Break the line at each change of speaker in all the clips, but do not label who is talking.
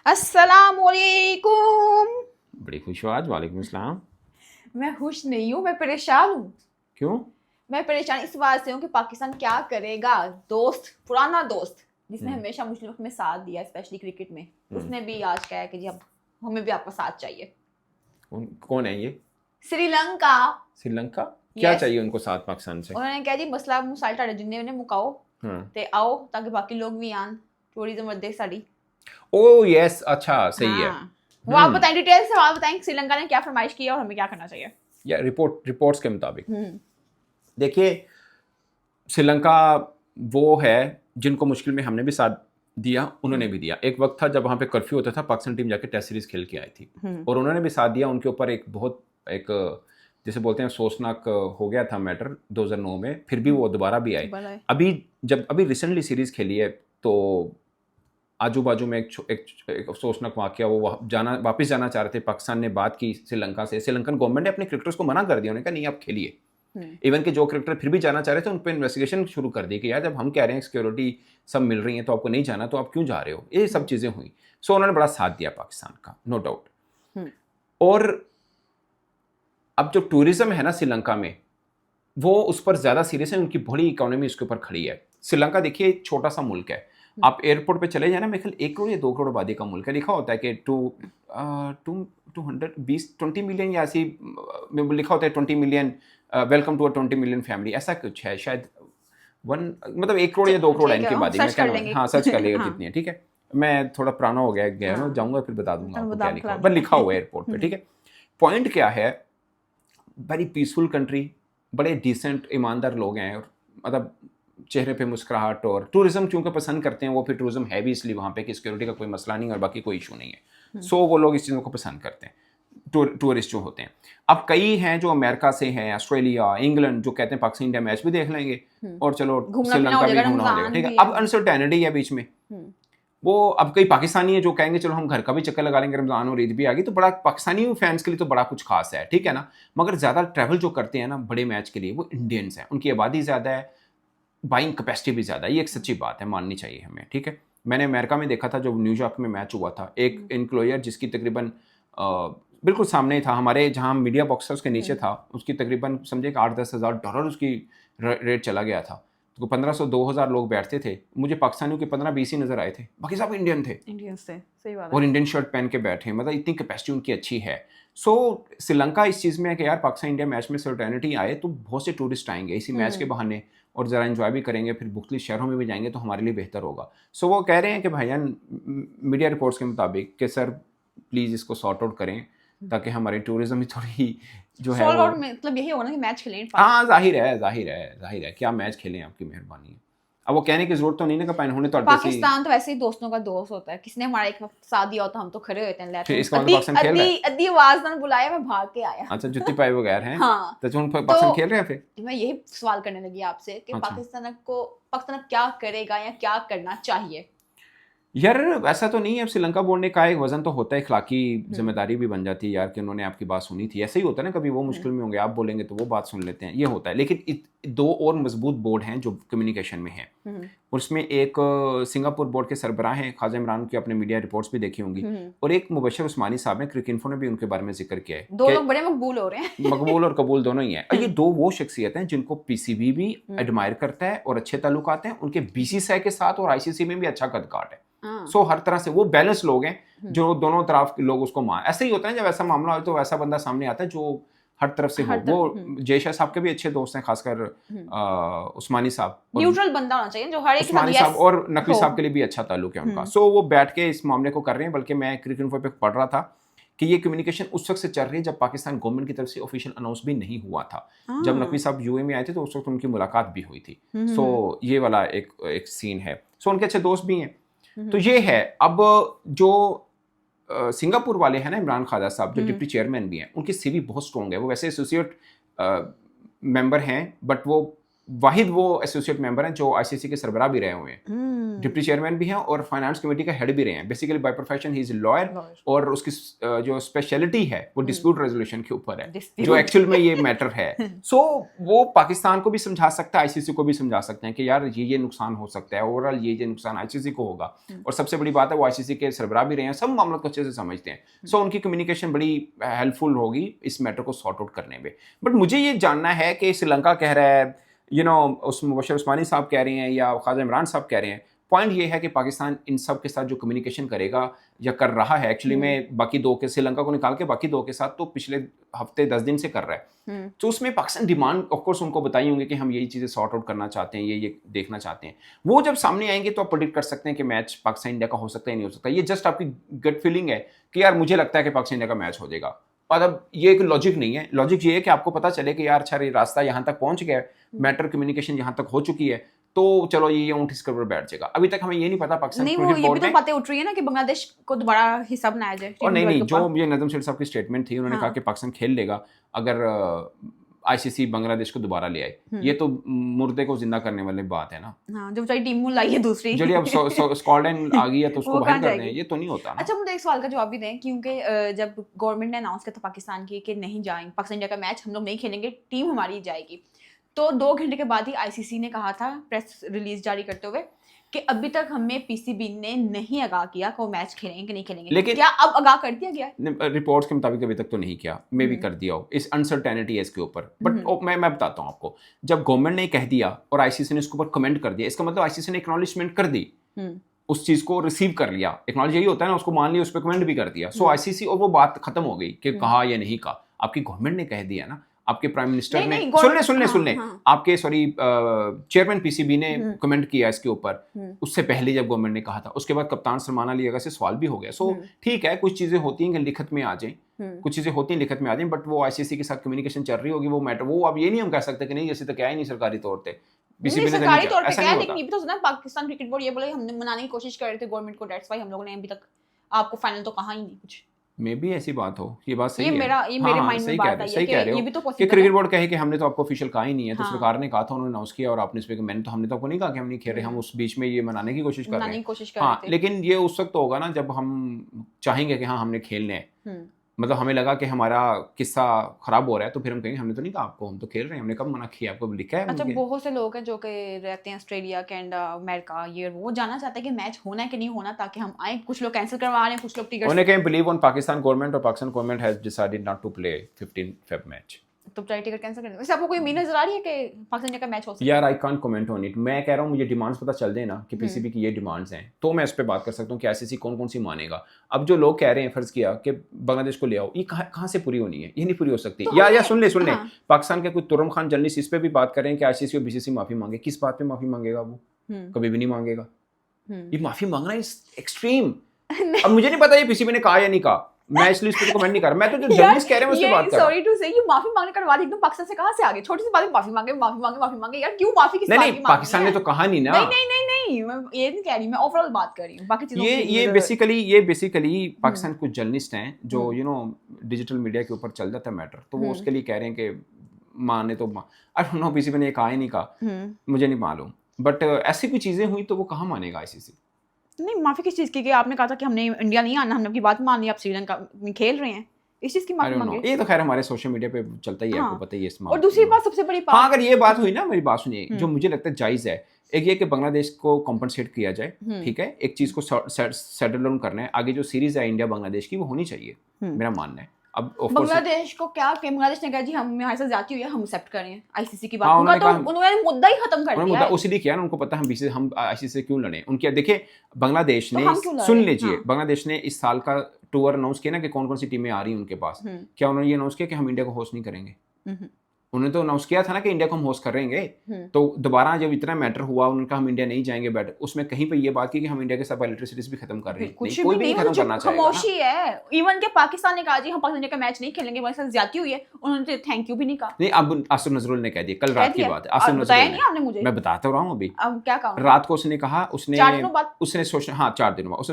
अस्सलामुअलैकुम।
बड़ी खुश हो आज। वालेकुम अस्सलाम।
मैं खुश नहीं हूँ, मैं परेशान हूँ।
क्यों?
मैं परेशान इस बात से हूँ कि पाकिस्तान क्या करेगा। दोस्त, पुराना दोस्त जिसने
हम्म
हमेशा मुश्किल वक्त में साथ दिया, स्पेशली क्रिकेट में,
हम्म
उसने भी आज कहा है कि जी अब हमें भी आपका साथ चाहिए।
कौन है ये?
श्रीलंका।
श्रीलंका? क्या
यस।
चाहिए उनको साथ पाकिस्तान से?
उन्होंने कहा जी मसला मुसाइल ਤੁਹਾਡੇ जिन्ने ने मुकाओ
हाँ।
ते आओ ताकि बाकी लोग भी आन, टूरिज्म बढ़े साड़ी।
ओ यस, अच्छा सही है।
हाँ, वो आप बताएं, डिटेल से आप बताएं श्रीलंका ने क्या फरमाइश की है और हमें क्या करना चाहिए।
या रिपोर्ट्स के मुताबिक
हम्म।
देखिए, श्रीलंका वो है जिनको मुश्किल में हमने भी साथ दिया, उन्होंने भी दिया। एक वक्त था जब वहाँ पे कर्फ्यू होता था, पाकिस्तान टीम जाके टेस्ट सीरीज खेल के आई थी और उन्होंने भी साथ दिया। उनके ऊपर एक बहुत एक जैसे बोलते हैं सोचनाक हो गया था मैटर 2009 में, फिर भी वो दोबारा भी आए। अभी रिसेंटली सीरीज खेली है तो आजू बाजू में एक अफसोसनाक वाकया, वो वापस जाना चाह रहे थे। पाकिस्तान ने बात की श्रीलंका से, श्रीलंकन गवर्नमेंट ने अपने क्रिकेटर्स को मना कर दिया। उन्होंने कहा नहीं आप खेलिए। इवन के जो क्रिकेटर फिर भी जाना चाह रहे थे उन पर इन्वेस्टिगेशन शुरू कर दी कि यार जब हम कह रहे हैं सिक्योरिटी सब मिल रही है तो आपको नहीं जाना, तो आप क्यों जा रहे हो। ये सब चीज़ें हुई। सो उन्होंने बड़ा साथ दिया पाकिस्तान का, नो डाउट। और अब जो टूरिज्म है ना श्रीलंका में, वो उस पर ज़्यादा सीरियस है। उनकी बड़ी इकोनॉमी उसके ऊपर खड़ी है। श्रीलंका देखिए एक छोटा सा मुल्क है। आप एयरपोर्ट पे चले जाए ना, मेरे ख्याल 1 करोड़ या 2 करोड़ आबादी का मुल्क है। लिखा होता है कि 20 मिलियन या ऐसी लिखा होता है 20 million, welcome to a 20 million family, ऐसा कुछ है शायद। मतलब 1 करोड़ या 2 करोड़ है इनकी आबादी। मैं कह रहा हूँ हाँ, सर्च कर लेगा कितनी है। ठीक है, मैं थोड़ा पुराना हो गया ना, जाऊँगा फिर बता दूंगा आपको क्या लिखा हुआ, बस लिखा हुआ है एयरपोर्ट पर। ठीक है, पॉइंट क्या है, वेरी पीसफुल कंट्री, बड़े डिसेंट ईमानदार लोग हैं, और मतलब चेहरे पे मुस्कुराहट। और टूरिज्म क्योंकि पसंद करते हैं वो, फिर टूरिज्म है भी इसलिए वहाँ पे कि सिक्योरिटी का कोई मसला नहीं और बाकी कोई इशू नहीं है। सो वो लोग इस चीज़ों को पसंद करते हैं, टूरिस्ट जो होते हैं। अब कई हैं जो अमेरिका से हैं, ऑस्ट्रेलिया, इंग्लैंड, जो कहते हैं पाकिस्तान इंडिया मैच भी देख लेंगे और चलो श्रीलंका भी घूमना हो जाएगा। ठीक है, अब अनसर्टेनिटी है बीच में। वो अब कई पाकिस्तानी है जो कहेंगे चलो हम घर का भी चक्कर लगा लेंगे, रमजान और ईद भी आ गई तो बड़ा पाकिस्तानी फैंस के लिए तो बड़ा कुछ खास है। ठीक है ना, मगर ज़्यादा ट्रैवल जो करते हैं ना बड़े मैच के लिए वो इंडियंस हैं। उनकी आबादी ज़्यादा है, बाइंग कैपेसिटी भी ज़्यादा है। ये एक सच्ची बात है, माननी चाहिए हमें। ठीक है, मैंने अमेरिका में देखा था जब न्यूयॉर्क में मैच हुआ था, एक इनक्लोयर जिसकी तकरीबन बिल्कुल सामने ही था हमारे, जहाँ मीडिया बॉक्स था उसके नीचे था, उसकी तकरीबन समझे कि $8-10 उसकी रेट चला गया था। तो 1500-2000 लोग बैठते थे। मुझे पाकिस्तानियों के 15-20 ही नजर आए थे, बाकी सब इंडियन थे।
सही बात है।
और इंडियन शर्ट पहन के बैठे, मतलब इतनी कैपेसिटी उनकी अच्छी है। सो श्रीलंका इस चीज़ में है कि यार पाकिस्तान इंडिया मैच में सर्टेनिटी आए तो बहुत से टूरिस्ट आएंगे इसी मैच के बहाने और ज़रा एंजॉय भी करेंगे, फिर मुख्तलिफ शहरों में भी जाएंगे तो हमारे लिए बेहतर होगा। सो वो कह रहे हैं कि भाईजान मीडिया रिपोर्ट्स के मुताबिक कि सर प्लीज़ इसको सॉर्ट आउट करें ताकि हमारी टूरिज्म भी थोड़ी जो है वो,
मतलब यही होगा ना कि मैच खेलें।
हाँ जाहिर है क्या मैच खेलें, आपकी मेहरबानी है। अब वो कहने की जरूरत तो नहीं ना कि पैन होने तो
पाकिस्तान तो वैसे ही दोस्तों का दोस्त होता है, किसने हमारा एक साथ दिया होता हम तो खड़े होते हैं।
फिर इसका मतलब पाकिस्तान खेल रहा है।
अद्दी आवाज ना बुलाया, मैं भाग के आया।
अच्छा, जुत्ती पाए बगैर हैं।
हाँ,
तो पाकिस्तान खेल रहे हैं। फिर
मैं यही सवाल करने लगी आपसे कि
अच्छा।
पाकिस्तान क्या करेगा या क्या करना चाहिए।
यार ऐसा तो नहीं है, अब श्रीलंका बोर्ड ने कहा एक वजन तो होता है, इखलाकी जिम्मेदारी भी बन जाती है यार कि उन्होंने आपकी बात सुनी थी। ऐसे ही होता है ना, कभी वो मुश्किल में होंगे, आप बोलेंगे तो वो बात सुन लेते हैं, ये होता है। लेकिन 2 और मजबूत बोर्ड हैं जो कम्युनिकेशन में हैं। उसमें एक सिंगापुर बोर्ड के सरबराह हैं ख्वाजा इमरान की, आपने मीडिया रिपोर्ट्स भी देखी होंगी, और एक मुबशर उस्मानी साहब हैं, क्रिकइन्फो ने भी उनके बारे में जिक्र किया है।
दो लोग बड़े मकबूल हो रहे हैं।
मकबूल और कबूल दोनों ही हैं। और ये 2 वो शख्सियत हैं जिनको पीसीबी भी एडमायर करता है और अच्छे ताल्लुकात हैं उनके बीसीसीआई के साथ, और आईसीसी में भी अच्छा कदकाट है। सो हर तरह से वो बैलेंस लोग हैं जो दोनों तरफ के लोग उसको मान। ऐसे ही होता है जब ऐसा मामला हो तो वैसा बंदा सामने आता है जो हर तरफ से हो। वो जयशाह साहब के भी अच्छे दोस्त हैं, खासकर उस्मानी साहब,
न्यूट्रल बंदा होना चाहिए जो हर एक
उस्मानी साहब और नकवी साहब के लिए भी अच्छा ताल्लुक है उनका। सो वो बैठ के इस मामले को कर रहे हैं। बल्कि मैं क्रिकइन्फो पे पढ़ रहा था कि ये कम्युनिकेशन उस वक्त से चल रही है जब पाकिस्तान गवर्नमेंट की तरफ से ऑफिशियल अनाउंस भी नहीं हुआ था। जब नकवी साहब यूए में आए थे तो उस वक्त उनकी मुलाकात भी हुई थी। सो ये वाला एक सीन है। सो उनके अच्छे दोस्त भी हैं। तो ये है। अब जो सिंगापुर वाले हैं ना, इमरान ख्वाजा साहब जो डिप्टी चेयरमैन भी हैं, उनकी सीवी बहुत स्ट्रॉन्ग है। वो वैसे एसोसिएट मेंबर हैं बट वो वाहिद वो एसोसिएट मेंबर हैं जो आईसीसी के सरबराह भी रहे हुए हैं, डिप्टी चेयरमैन भी हैं और फाइनेंस कमेटी का हेड भी रहे हैं। Basically by profession he is lawyer, और उसकी जो स्पेशलिटी है वो डिस्प्यूट रेजोल्यूशन के ऊपर है, जो एक्चुअल में ये मैटर है। सो वो पाकिस्तान को भी समझा सकता है, आईसीसी को भी समझा सकते हैं कि यार ये नुकसान हो सकता है, ओवरऑल ये नुकसान आईसीसी को होगा। और सबसे बड़ी बात है वो आईसीसी के सरबराह भी रहे हैं, सब मामलों को अच्छे से समझते हैं। सो उनकी कम्युनिकेशन बड़ी हेल्पफुल होगी इस मैटर को सॉर्ट आउट करने में। बट मुझे ये जानना है कि श्रीलंका कह रहा है, उस मुबशर उस्मानी साहब कह रहे हैं या ख्वाजा इमरान साहब कह रहे हैं, पॉइंट ये है कि पाकिस्तान इन सब के साथ जो कम्युनिकेशन करेगा या कर रहा है एक्चुअली में बाकी दो के, श्रीलंका को निकाल के बाकी दो के साथ तो पिछले हफ्ते 10 दिन से कर रहा है। तो उसमें पाकिस्तान डिमांड ऑफ कोर्स उनको बताई होंगे कि हम यही चीज़ें सॉर्ट आउट करना चाहते हैं, ये देखना चाहते हैं। वो जब सामने आएंगे तो आप प्रेडिक्ट कर सकते हैं कि मैच पाकिस्तान इंडिया का हो सकता है नहीं हो सकता। ये जस्ट आपकी गट फीलिंग है कि यार मुझे लगता है कि पाकिस्तान इंडिया का मैच हो जाएगा, और अब ये एक लॉजिक नहीं है। लॉजिक ये है कि आपको पता चले कि यार अच्छा रास्ता यहाँ तक पहुँच गया, मैटर कम्युनिकेशन यहाँ तक हो चुकी है, तो चलो ये ऊँट इसके ऊपर बैठ जाएगा। अभी तक हमें ये नहीं पता पाकिस्तान
नहीं, वो ये भी तो बातें उठ रही है ना कि बांग्लादेश को दोबारा हिस्सा बनाया जाए।
और नहीं, जो ये नजम शेख साहब की स्टेटमेंट थी, उन्होंने कहा कि पाकिस्तान खेल लेगा अगर आईसीसी बांग्लादेश को दोबारा ले आए। ये तो मुर्दे को जिंदा करने वाली बात है ना।
हाँ, जो बेचारी टीम लाई है दूसरी,
जो अब स्कॉटलैंड आ गई है तो उसको बाहर कर दें, ये तो नहीं होता ना।
अच्छा, मुझे एक सवाल का जवाब भी दें, क्योंकि जब गवर्नमेंट ने अनाउंस किया था पाकिस्तान की कि नहीं जाएंगे, पाकिस्तान इंडिया का मैच हम लोग नहीं खेलेंगे, टीम हमारी जाएगी, तो 2 घंटे के बाद ही आईसीसी ने कहा था प्रेस रिलीज जारी करते हुए कि अभी तक हमें पीसीबी ने नहीं आगाह किया कि वो मैच खेलेंगे कि नहीं खेलेंगे। लेकिन क्या अब आगाह कर दिया गया है?
रिपोर्ट्स के मुताबिक अभी तक तो नहीं किया, मे भी कर दिया हो, इस अनसर्टेनिटी है इसके ऊपर। बट मैं बताता हूँ आपको, जब गवर्नमेंट ने कह दिया और आईसीसी ने इसके ऊपर कमेंट कर दिया, इसका मतलब आईसीसी ने एक्नॉलेजमेंट कर दी, उस चीज को रिसीव कर लिया। एक्नॉलेज यही होता है ना, उसको मान लिया, उस पर कमेंट भी कर दिया। सो आईसीसी, और वो बात खत्म हो गई कि कहा या नहीं कहा, आपकी गवर्नमेंट ने कह दिया ना। आपके प्राइम मिनिस्टर ने सुन ले आपके चेयरमैन पीसीबी ने कमेंट किया इसके ऊपर, उससे पहले जब गवर्नमेंट ने कहा था, उसके बाद कप्तान सलमान अली अगा से सवाल भी हो गया। सो ठीक है, कुछ चीजें होती हैं कि लिखत में आ जाएं, कुछ चीजें होती हैं लिखत में आ जाएं, बट वो आईसीसी के साथ कम्युनिकेशन चल रही होगी, वो मैटर, वो अब ये नहीं हम कह सकते कि नहीं जैसे तो क्या ही नहीं सरकारी तौर पे,
सरकारी तौर पे क्या, लेकिन ये भी तो सुना पाकिस्तान क्रिकेट बोर्ड ये बोले हमने मनाने की कोशिश कर रहे थे गवर्नमेंट को, दैट्स व्हाई हम लोगों ने अभी तक आपको फाइनल तो कहा ही नहीं कुछ।
मे भी ऐसी बात हो, ये बात सही है।
ये मेरे माइंड में बात आई है कि ये भी तो पॉसिबल है कि
क्रिकेट बोर्ड कहे कि हमने तो आपको ऑफिशियल कहा ही नहीं है, तो सरकार ने कहा था, उन्होंने अनाउंस किया और आपने इस पे कि मैंने तो, हमने तो आपको नहीं कहा कि हम नहीं खेल रहे, हम उस बीच में ये मनाने की कोशिश कर रहे हैं। हाँ, लेकिन ये उस वक्त होगा ना जब हम चाहेंगे कि हाँ हमने खेलने हैं, मतलब हमें लगा कि हमारा किस्सा खराब हो रहा है, तो फिर हम कहेंगे हमने तो नहीं कहा आपको, हम तो खेल रहे हैं, हमने कब मना किया, आपको लिखा है।
अच्छा, बहुत से लोग हैं जो कि रहते हैं ऑस्ट्रेलिया, कनाडा, अमेरिका, ये वो जानना चाहते हैं कि मैच होना है कि नहीं होना, ताकि हम आए। कुछ लोग कैंसिल करवा रहे हैं, कुछ लोग टिकट,
उन्हें कहें बिलीव ऑन पाकिस्तान गवर्नमेंट, और Pakistan government has decided not to play 15 Feb match.
तो चाहे टिकट कैंसिल करने। वैसे आपको कोई उम्मीद नजर आ रही है कि पाकिस्तान का मैच हो सकता है?
यार I can't comment on it. मैं कह रहा हूँ मुझे डिमांड्स पता चल दे ना कि पीसीबी की ये डिमांड्स हैं, तो मैं इस पे बात कर सकता हूँ कि आईसीसी कौन कौन सी मानेगा। अब जो लोग कह रहे हैं, फर्ज किया कि बांग्लादेश को ले आओ, ये कहाँ से पूरी होनी है? ये नहीं पूरी हो सकती। तो या सुन ले पाकिस्तान के कोई तुरम खान जर्नलिस्ट इस पे भी बात करें कि आईसीसी और बीसीसी माफी मांगे। किस बात पे माफी मांगेगा वो? कभी भी नहीं मांगेगा। ये माफी मांगना इज एक्सट्रीम। अब मुझे नहीं पता ये पीसीबी ने कहा या नहीं कहा, मैं इसलिए इस पे कमेंट नहीं कर रहा। मैं तो जो जर्नलिस्ट कह रहे हैं उस पे बात कर रहा हूं।
सॉरी टू से, ये माफी मांगने का वाद एकदम पाकिस्तान से कहां से आ गई? छोटी सी बात में माफी मांगे यार, क्यों माफी किस बात की?
नहीं, पाकिस्तान ने तो कहा नहीं ना।
नहीं, मैं ये नहीं कह रही, मैं ओवरऑल बात कर रही हूं, बाकी चीजों
ये बेसिकली पाकिस्तान कुछ जर्नलिस्ट हैं जो डिजिटल मीडिया के ऊपर चल जाता है मैटर, तो वो उसके लिए कह रहे हैं कि माने तो आई डोंट नो, पीसीबी ने ये कहा ही नहीं कहा, मुझे नहीं मालूम, बट ऐसी कोई चीजें हुई तो वो कहां मानेगा आईसीसी?
नहीं, माफी किस चीज की? कि आपने कहा था कि हमने इंडिया नहीं आना, हमने आपकी बात मान ली, आप श्रीलंका में खेल रहे हैं, इस चीज की माफी मांगे।
ये तो खैर हमारे सोशल मीडिया पे चलता ही है, आपको पता ही है इस मामले।
और दूसरी बात, सबसे बड़ी बात,
हाँ, अगर ये बात हुई ना, मेरी बात सुनिए, जो मुझे लगता है जायज है, एक ये कि बांग्लादेश को कॉम्पनसेट किया जाए, ठीक है, एक चीज को सेटल डाउन करना है, आगे जो सीरीज है इंडिया बांग्लादेश की वो होनी चाहिए, मेरा मानना है। अब
बांग्लादेश को क्या कि बांग्लादेश ने कहा जी हमारे साथ जाती हुई है, हम एक्सेप्ट कर रहे हैं आईसीसी की बात। उन्होंने मुद्दा ही खत्म कर दिया है।
उसी किया ना, उनको पता है हम आईसीसी से क्यों लड़े। उनके देखिए बांग्लादेश ने, सुन लीजिए, बांग्लादेश ने इस साल का टूर अनाउंस किया ना कि कौन कौन सी टीमें आ रही हैं उनके पास। क्या उन्होंने ये अनाउंस किया कि हम इंडिया को होस्ट नहीं करेंगे? उन्होंने तो अनाउंस किया था ना कि इंडिया को हम होस्ट करेंगे। तो दोबारा जब इतना मैटर हुआ उनका हम इंडिया नहीं जाएंगे, बट उसमें कहीं पे ये बात की कि हम इंडिया के साथ बायलैटरल सीरीज भी खत्म कर रहे हैं। कोई भी नहीं खत्म करना चाहेगा।
खामोशी है। इवन के पाकिस्तान ने कहा जी हम पाकिस्तान का मैच नहीं खेलेंगे, हमारे साथ ज्यादती हुई है, उन्होंने थैंक यू भी नहीं कहा।
नहीं, अब आसिफ नजरुल ने कह दिया, कल रात की बात है। आसिफ नजरुल, मैं बताता रहा हूँ अभी,
अब क्या कहूं,
रात को उसने कहा, उसने 4 दिनों बाद उसने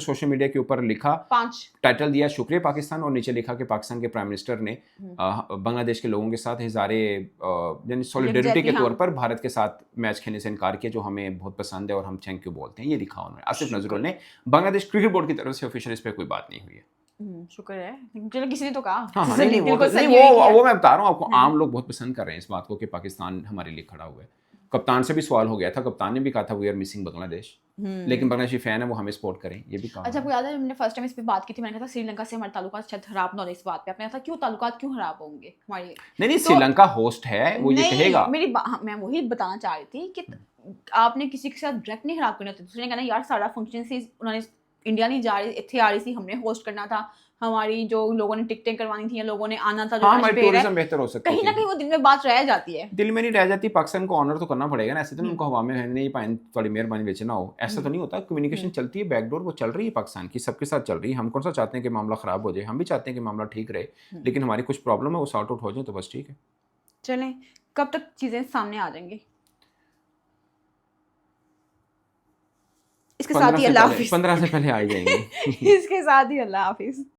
सोशल मीडिया के ऊपर लिखा,
5
टाइटल दिया शुक्रिया पाकिस्तान, और नीचे लिखा कि पाकिस्तान के प्राइम मिनिस्टर ने बांग्लादेश के लोगों के साथ इज़हारे यानी सॉलिडरिटी के
हाँ।
तौर पर भारत के साथ मैच खेलने से इनकार किया, जो हमें बहुत पसंद है और हम थैंक यू बोलते हैं, ये लिखा उन्होंने आसिफ नजरुल ने। बांग्लादेश क्रिकेट बोर्ड की तरफ से ऑफिशियल इस पर कोई बात नहीं हुई है।
शुक्र है, चलो किसी ने तो कहा।
हाँ हाँ,
दिल
नहीं
को सही
वो मैं बता रहा हूँ आपको,
हाँ।
आम लोग बहुत पसंद कर रहे हैं इस बात को कि पाकिस्तान हमारे लिए खड़ा हुआ है। कप्तान से भी सवाल हो गया था, कप्तान ने भी कहा था वी आर मिसिंग बांग्लादेश, लेकिन बांग्लादेशी फैन है वो हमें सपोर्ट करें, ये भी कहा।
अच्छा, आपको याद है हमने फर्स्ट टाइम इस पे बात की थी, मैंने कहा था श्रीलंका से हमारे ताल्लुकात शायद खराब ना हो इस बात पे, आपने कहा था क्यों ताल्लुकात क्यों खराब होंगे हमारे?
नहीं श्रीलंका होस्ट है, वो ये कहेगा।
मैं वही बताना चाह रही थी कि आपने किसी के साथ डायरेक्ट नहीं खराब करना था, दूसरे ने कहना यार सारा फंक्शन से उन्होंने इंडिया नहीं जा रही, इतने आ रही थी, हमने होस्ट करना था, हमारी जो लोगों ने टिकटें करवानी थी या लोगों ने आना था,
हाँ, हमारी टूरिज्म बेहतर हो सकती है।
कहीं ना कहीं वो दिल में बात रह जाती है,
दिल में नहीं रह जाती। पाकिस्तान को ऑनर तो करना पड़ेगा ना, ऐसे तो उनको हवा में नहीं पाए थोड़ी मेहरबानी बेचना हो, ऐसा तो नहीं होता। कम्युनिकेशन चलती है, बैकडोर वो चल रही है पाकिस्तान की, सबके साथ चल रही है। हम कौन सा चाहते हैं कि मामला खराब हो जाए, हम भी चाहते हैं कि मामला ठीक रहे, लेकिन हमारी कुछ प्रॉब्लम है वो सॉर्ट आउट हो जाए तो बस ठीक है।
चलें, कब तक चीजें सामने आ जाएंगी? इसके साथ ही अल्लाह हाफिज़।
15 से पहले आ जाएंगे।
इसके साथ ही अल्लाह हाफिज़।